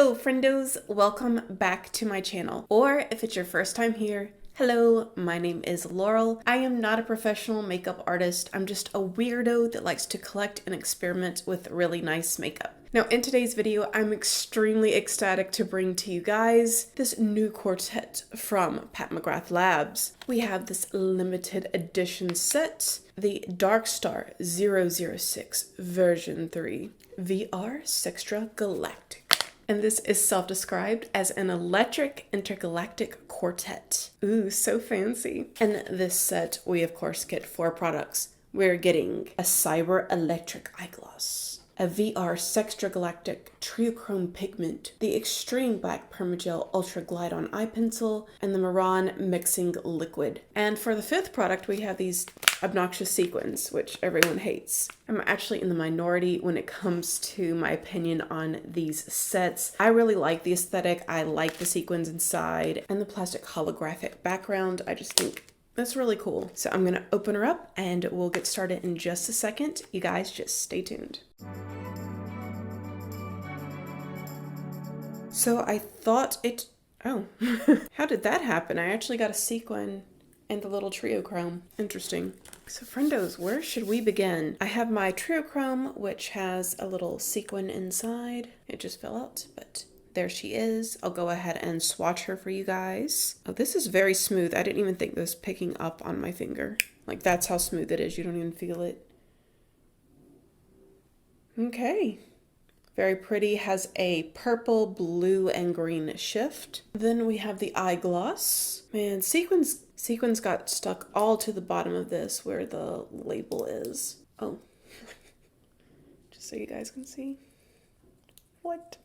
Hello friendos, welcome back to my channel. Or if it's your first time here, hello, my name is Laurel. I am not a professional makeup artist. I'm just a weirdo that likes to collect and experiment with really nice makeup. Now in today's video, I'm extremely ecstatic to bring to you guys this new quartet from McGrath Labs. We have this limited edition set, the Dark Star 006 version 3 VR Sextra Galactic. And this is self-described as an electric intergalactic quartet. Ooh, so fancy. In this set, we of course get 4 products. We're getting a cyber electric eye gloss, a VR Sextra Galactic Triochrome pigment, the Extreme Black Permagel Ultra Glide On eye pencil, and the Maran mixing liquid. And for the 5th product, we have these obnoxious sequins, which everyone hates. I'm actually in the minority when it comes to my opinion on these sets. I really like the aesthetic. I like the sequins inside and the plastic holographic background. I just think that's really cool. So I'm gonna open her up and we'll get started in just a second. You guys just stay tuned. So I thought it, oh, how did that happen? I actually got a sequin and the little triochrome. Interesting. So friendos, where should we begin? I have my triochrome, which has a little sequin inside. It just fell out, but there she is. I'll go ahead and swatch her for you guys. Oh, this is very smooth. I didn't even think this was picking up on my finger. Like, that's how smooth it is. You don't even feel it. Okay. Very pretty. Has a purple, blue, and green shift. Then we have the eye gloss. Man, sequins got stuck all to the bottom of this where the label is. Oh. Just so you guys can see. What?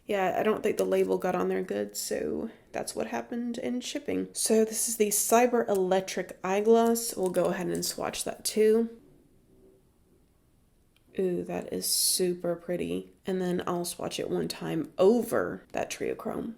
Yeah, I don't think the label got on there good, so that's what happened in shipping. So this is the Cyber Electric Eye Gloss. We'll go ahead and swatch that too. Ooh, that is super pretty. And then I'll swatch it one time over that triochrome.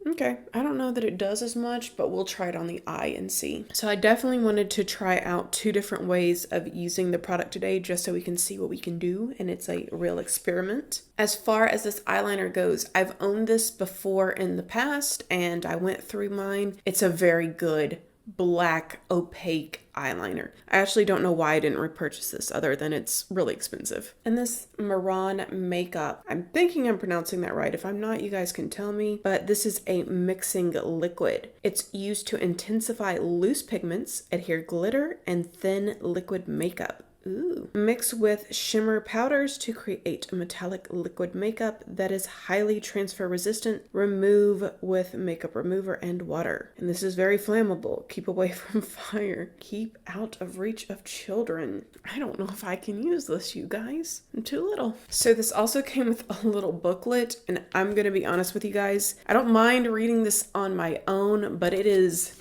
Okay, I don't know that it does as much, but we'll try it on the eye and see. So I definitely wanted to try out 2 different ways of using the product today just so we can see what we can do, and it's a real experiment. As far as this eyeliner goes, I've owned this before in the past and I went through mine. It's a very good black opaque eyeliner. I actually don't know why I didn't repurchase this other than it's really expensive. And this Maran makeup, I'm thinking I'm pronouncing that right. If I'm not, you guys can tell me, but this is a mixing liquid. It's used to intensify loose pigments, adhere glitter, and thin liquid makeup. Ooh. Mix with shimmer powders to create a metallic liquid makeup that is highly transfer resistant. Remove with makeup remover and water. And this is very flammable. Keep away from fire. Keep out of reach of children. I don't know if I can use this, you guys. I'm too little. So this also came with a little booklet, and I'm gonna be honest with you guys. I don't mind reading this on my own, but it is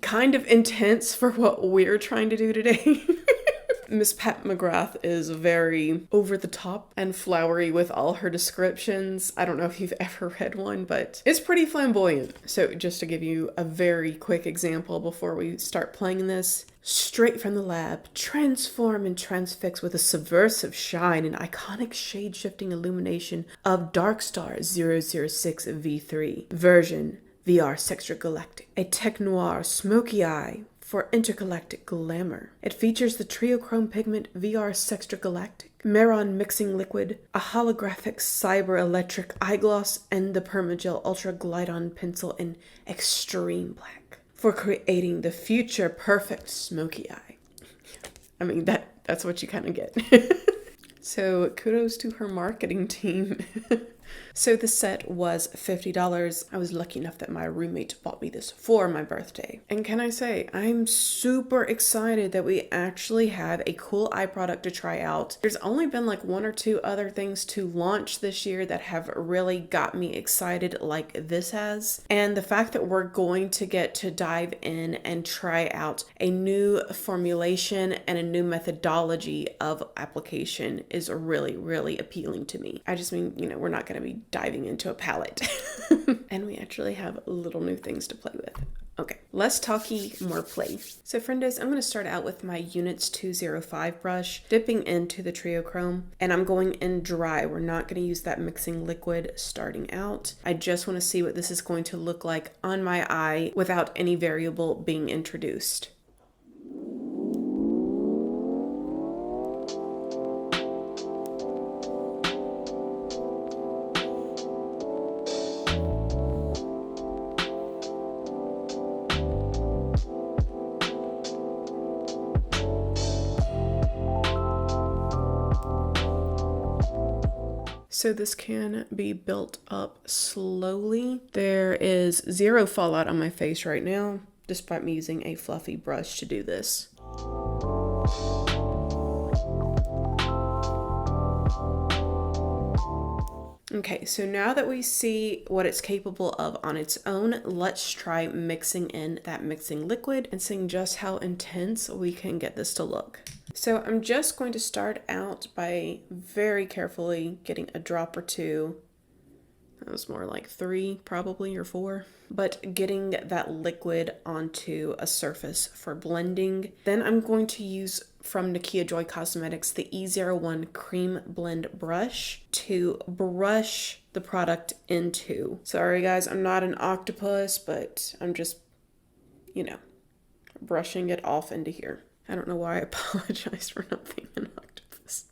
kind of intense for what we're trying to do today. Miss McGrath is very over the top and flowery with all her descriptions. I don't know if you've ever read one, but it's pretty flamboyant. So just to give you a very quick example before we start playing this. Straight from the lab, transform and transfix with a subversive shine and iconic shade-shifting illumination of Dark Star 006 V3 version VR Sextra Galactic, a tech noir smoky eye for intergalactic glamour. It features the triochrome pigment VR Sextra Galactic, Maran mixing liquid, a holographic cyber electric eye gloss, and the Permagel Ultra Glide On pencil in extreme black for creating the future perfect smoky eye. I mean, that's what you kind of get. So kudos to her marketing team. So the set was $50. I was lucky enough that my roommate bought me this for my birthday. And can I say, I'm super excited that we actually have a cool eye product to try out. There's only been like 1 or 2 other things to launch this year that have really got me excited like this has. And the fact that we're going to get to dive in and try out a new formulation and a new methodology of application is really, really appealing to me. I just mean, you know, we're not going to be diving into a palette. And we actually have little new things to play with. Okay, less talky, more play. So friendos, I'm going to start out with my Units 205 brush, dipping into the Trio Chrome, and I'm going in dry. We're not going to use that mixing liquid starting out. I just want to see what this is going to look like on my eye without any variable being introduced. So this can be built up slowly. There is zero fallout on my face right now, despite me using a fluffy brush to do this. Okay, so now that we see what it's capable of on its own, let's try mixing in that mixing liquid and seeing just how intense we can get this to look. So I'm just going to start out by very carefully getting a drop or two. That was more like 3 probably, or 4. But getting that liquid onto a surface for blending. Then I'm going to use from Nakia Joy Cosmetics the E01 Cream Blend Brush to brush the product into. Sorry guys, I'm not an octopus, but I'm just, brushing it off into here. I don't know why I apologize for not being an octopus.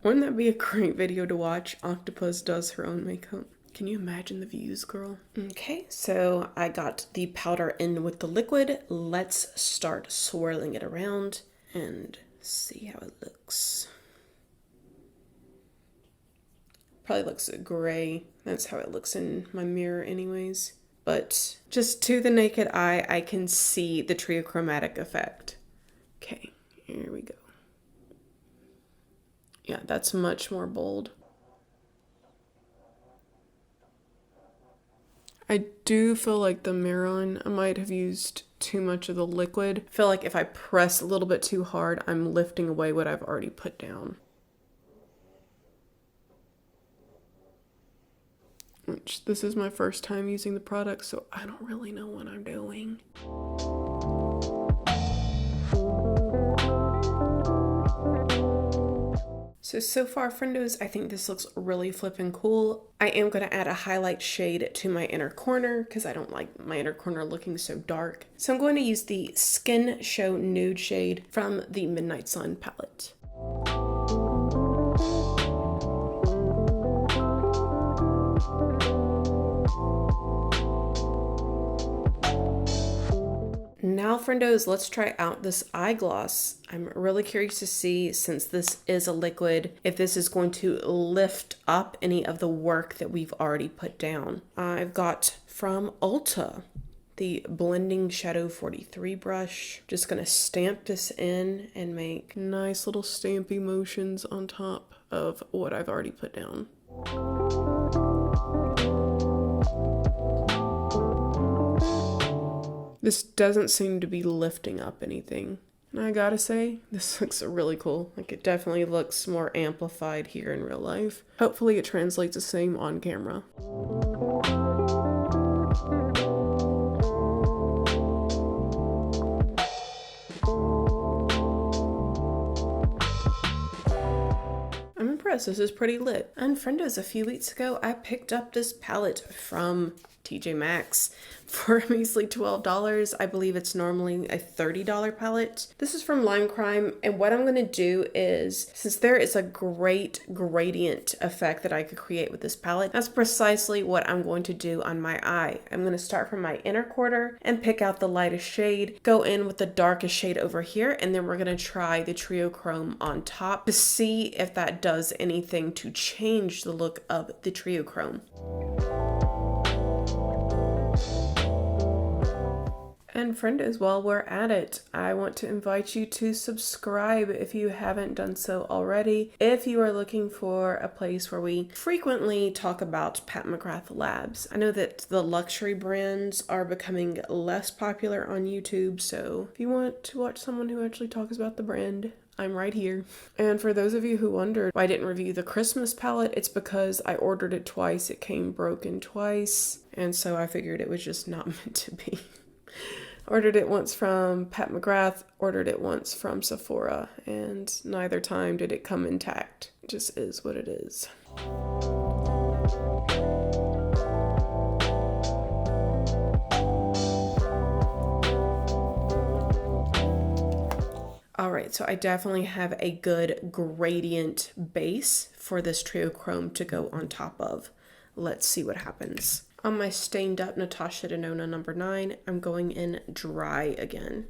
Wouldn't that be a great video to watch? Octopus does her own makeup. Can you imagine the views, girl? Okay, so I got the powder in with the liquid. Let's start swirling it around and see how it looks. Probably looks gray. That's how it looks in my mirror anyways. But just to the naked eye, I can see the triochromatic effect. Okay, here we go. Yeah, that's much more bold. I do feel like the Miron, I might have used too much of the liquid. I feel like if I press a little bit too hard, I'm lifting away what I've already put down. Which, this is my first time using the product, so I don't really know what I'm doing. So far, friendos, I think this looks really flippin' cool. I am going to add a highlight shade to my inner corner because I don't like my inner corner looking so dark. So I'm going to use the Skin Show Nude shade from the Midnight Sun palette. Now, friendos, let's try out this eye gloss. I'm really curious to see, since this is a liquid, if this is going to lift up any of the work that we've already put down. I've got from Ulta the Blending Shadow 43 brush. Just gonna stamp this in and make nice little stampy motions on top of what I've already put down. This doesn't seem to be lifting up anything. And I gotta say, this looks really cool. Like, it definitely looks more amplified here in real life. Hopefully it translates the same on camera. I'm impressed. This is pretty lit. And friendos, a few weeks ago, I picked up this palette from TJ Maxx for a measly $12. I believe it's normally a $30 palette. This is from Lime Crime, and what I'm going to do is, since there is a great gradient effect that I could create with this palette, that's precisely what I'm going to do on my eye. I'm going to start from my inner quarter and pick out the lightest shade, go in with the darkest shade over here, and then we're going to try the Trio Chrome on top to see if that does anything to change the look of the Trio Chrome. And friendos, while we're at it, I want to invite you to subscribe if you haven't done so already. If you are looking for a place where we frequently talk about Pat McGrath Labs. I know that the luxury brands are becoming less popular on YouTube, so if you want to watch someone who actually talks about the brand, I'm right here. And for those of you who wondered why I didn't review the Christmas palette, it's because I ordered it twice. It came broken twice, and so I figured it was just not meant to be. Ordered it once from Pat McGrath, ordered it once from Sephora, and neither time did it come intact. It just is what it is. Alright, so I definitely have a good gradient base for this trio chrome to go on top of. Let's see what happens. On my stained up Natasha Denona number 9, I'm going in dry again.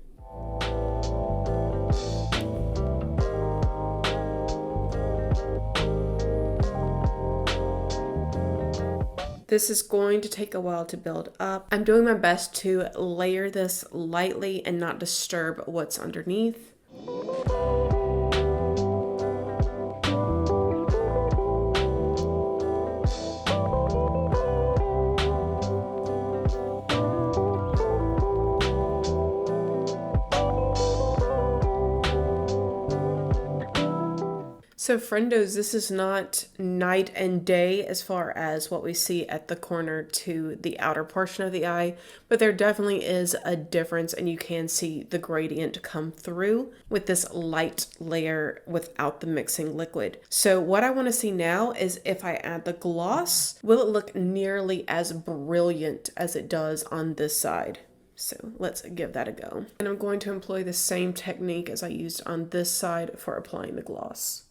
This is going to take a while to build up. I'm doing my best to layer this lightly and not disturb what's underneath. So friendos, this is not night and day as far as what we see at the corner to the outer portion of the eye, but there definitely is a difference, and you can see the gradient come through with this light layer without the mixing liquid. So what I want to see now is if I add the gloss, will it look nearly as brilliant as it does on this side? So let's give that a go. And I'm going to employ the same technique as I used on this side for applying the gloss.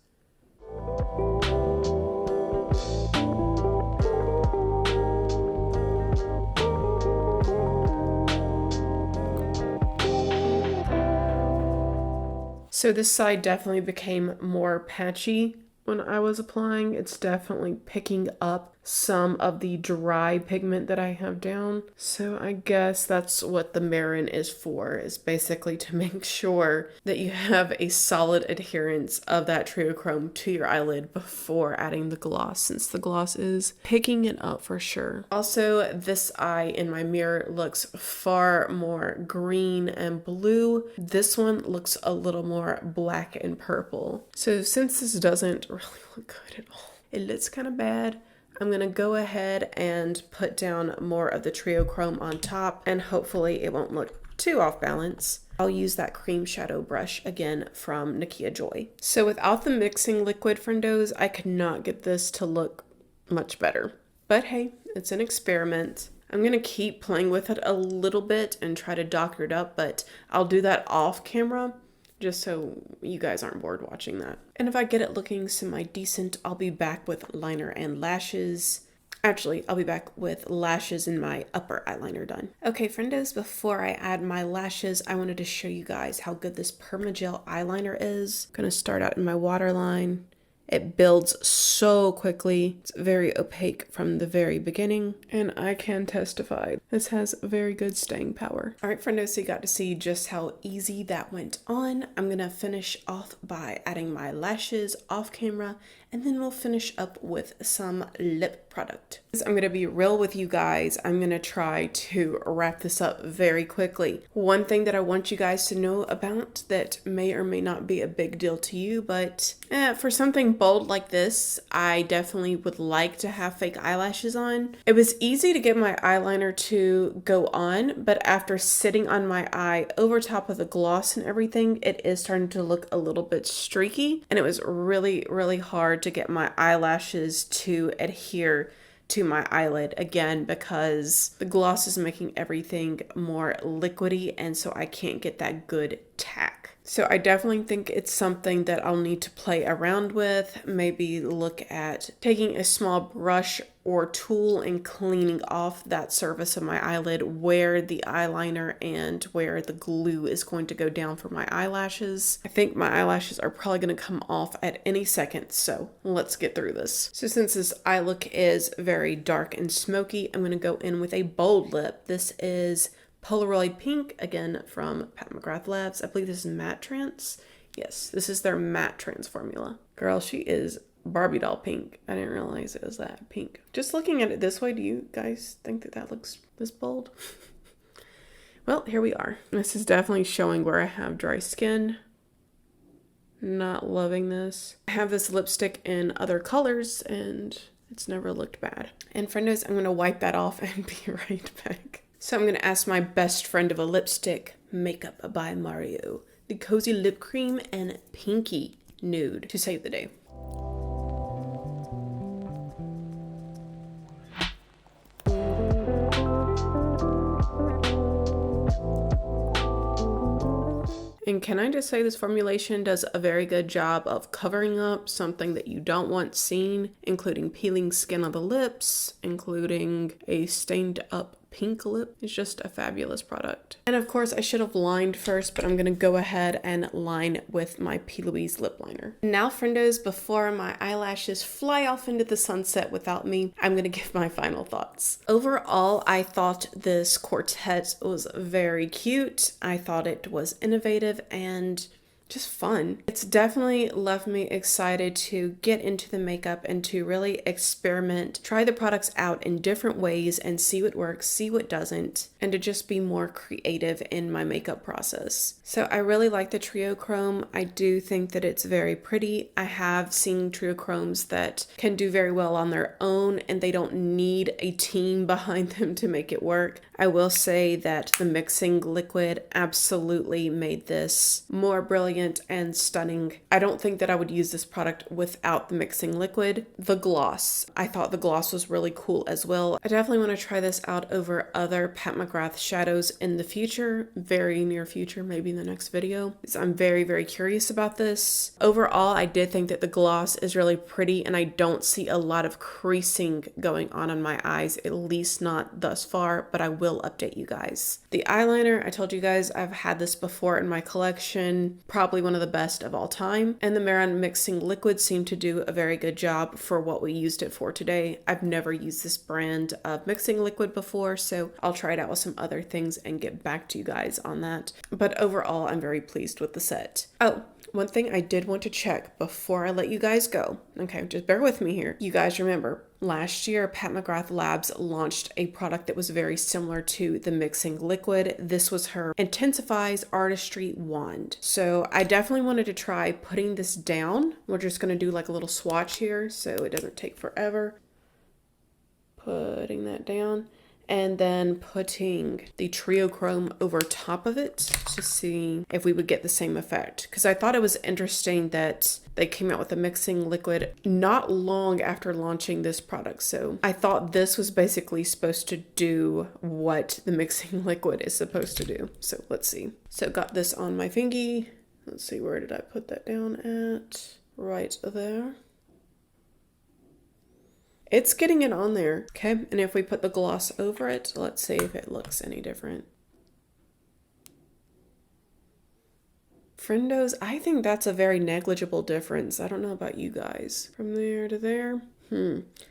So this side definitely became more patchy when I was applying. It's definitely picking up some of the dry pigment that I have down. So I guess that's what the Marin is for, is basically to make sure that you have a solid adherence of that triochrome to your eyelid before adding the gloss, since the gloss is picking it up for sure. Also, this eye in my mirror looks far more green and blue. This one looks a little more black and purple. So since this doesn't really look good at all, it looks kind of bad, I'm going to go ahead and put down more of the triochrome on top, and hopefully it won't look too off balance. I'll use that cream shadow brush again from Nakia Joy. So without the mixing liquid, friendos, I could not get this to look much better. But hey, it's an experiment. I'm going to keep playing with it a little bit and try to doctor it up, but I'll do that off camera, just so you guys aren't bored watching that. And if I get it looking semi-decent, I'll be back with liner and lashes. Actually, I'll be back with lashes and my upper eyeliner done. Okay, friendos, before I add my lashes, I wanted to show you guys how good this Permagel eyeliner is. I'm gonna start out in my waterline. It builds so quickly. It's very opaque from the very beginning, and I can testify this has very good staying power. All right, friendos, so you got to see just how easy that went on. I'm gonna finish off by adding my lashes off camera, and then we'll finish up with some lip product. I'm gonna be real with you guys. I'm gonna try to wrap this up very quickly. One thing that I want you guys to know about that may or may not be a big deal to you, but for something bold like this, I definitely would like to have fake eyelashes on. It was easy to get my eyeliner to go on, but after sitting on my eye over top of the gloss and everything, it is starting to look a little bit streaky, and it was really, really hard to get my eyelashes to adhere to my eyelid again because the gloss is making everything more liquidy, and so I can't get that good tack. So I definitely think it's something that I'll need to play around with, maybe look at taking a small brush or tool and cleaning off that surface of my eyelid where the eyeliner and where the glue is going to go down for my eyelashes. I think my eyelashes are probably going to come off at any second, so let's get through this. So since this eye look is very dark and smoky, I'm going to go in with a bold lip. This is Polaroid Pink, again from Pat McGrath Labs. I believe this is Matte Trance. Yes, this is their Matte Trance formula. Girl, she is Barbie doll pink. I didn't realize it was that pink. Just looking at it this way, do you guys think that that looks this bold? Well, here we are. This is definitely showing where I have dry skin. Not loving this. I have this lipstick in other colors and it's never looked bad. And friendos, I'm going to wipe that off and be right back. So I'm going to ask my best friend of a lipstick, Makeup by Mario, the Cozy Lip Cream and Pinky Nude, to save the day. And can I just say this formulation does a very good job of covering up something that you don't want seen, including peeling skin on the lips, including a stained up pink lip. It's just a fabulous product. And of course I should have lined first, but I'm going to go ahead and line with my P. Louise lip liner. Now friendos, before my eyelashes fly off into the sunset without me, I'm going to give my final thoughts. Overall, I thought this quartet was very cute. I thought it was innovative and just fun. It's definitely left me excited to get into the makeup and to really experiment, try the products out in different ways and see what works, see what doesn't, and to just be more creative in my makeup process. So I really like the Trio Chrome. I do think that it's very pretty. I have seen Trio Chromes that can do very well on their own and they don't need a team behind them to make it work. I will say that the mixing liquid absolutely made this more brilliant and stunning. I don't think that I would use this product without the mixing liquid. The gloss, I thought the gloss was really cool as well. I definitely want to try this out over other Pat McGrath shadows in the future, very near future, maybe in the next video. So I'm very, very curious about this. Overall, I did think that the gloss is really pretty and I don't see a lot of creasing going on my eyes, at least not thus far, but I will update you guys. The eyeliner, I told you guys I've had this before in my collection, probably one of the best of all time. And the Marin mixing liquid seemed to do a very good job for what we used it for today. I've never used this brand of mixing liquid before, so I'll try it out with some other things and get back to you guys on that. But overall, I'm very pleased with the set. Oh, one thing I did want to check before I let you guys go. Okay, just bear with me here. You guys remember, last year, Pat McGrath Labs launched a product that was very similar to the mixing liquid. This was her Intensifies Artistry Wand. So I definitely wanted to try putting this down. We're just going to do like a little swatch here so it doesn't take forever. Putting that down. And then putting the Trio Chrome over top of it to see if we would get the same effect. Because I thought it was interesting that they came out with a mixing liquid not long after launching this product. So I thought this was basically supposed to do what the mixing liquid is supposed to do. So let's see. So got this on my fingy. Let's see, where did I put that down at? Right there. It's getting it on there, okay? And if we put the gloss over it, let's see if it looks any different. Friendos, I think that's a very negligible difference. I don't know about you guys. From there to there.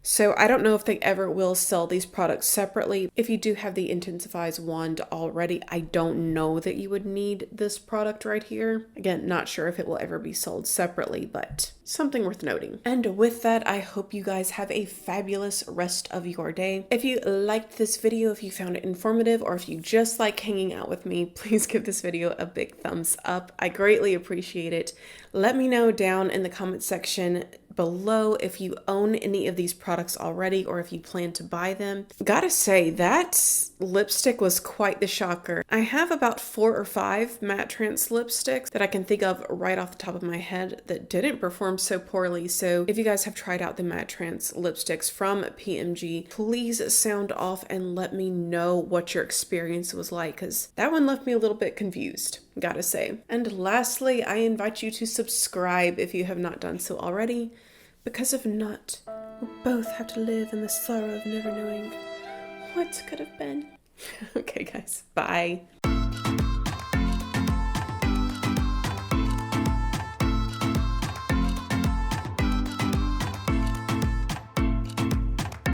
So I don't know if they ever will sell these products separately. If you do have the Intensifies wand already, I don't know that you would need this product right here. Again, not sure if it will ever be sold separately, but something worth noting. And with that, I hope you guys have a fabulous rest of your day. If you liked this video, if you found it informative, or if you just like hanging out with me, please give this video a big thumbs up. I greatly appreciate it. Let me know down in the comment section below if you own any of these products already or if you plan to buy them. Gotta say, that lipstick was quite the shocker. I have about 4 or 5 matte trance lipsticks that I can think of right off the top of my head that didn't perform so poorly. So if you guys have tried out the matte trance lipsticks from PMG, please sound off and let me know what your experience was like, because that one left me a little bit confused, gotta say. And lastly, I invite you to subscribe if you have not done so already, because if not, we'll both have to live in the sorrow of never knowing what could have been. Okay guys, bye.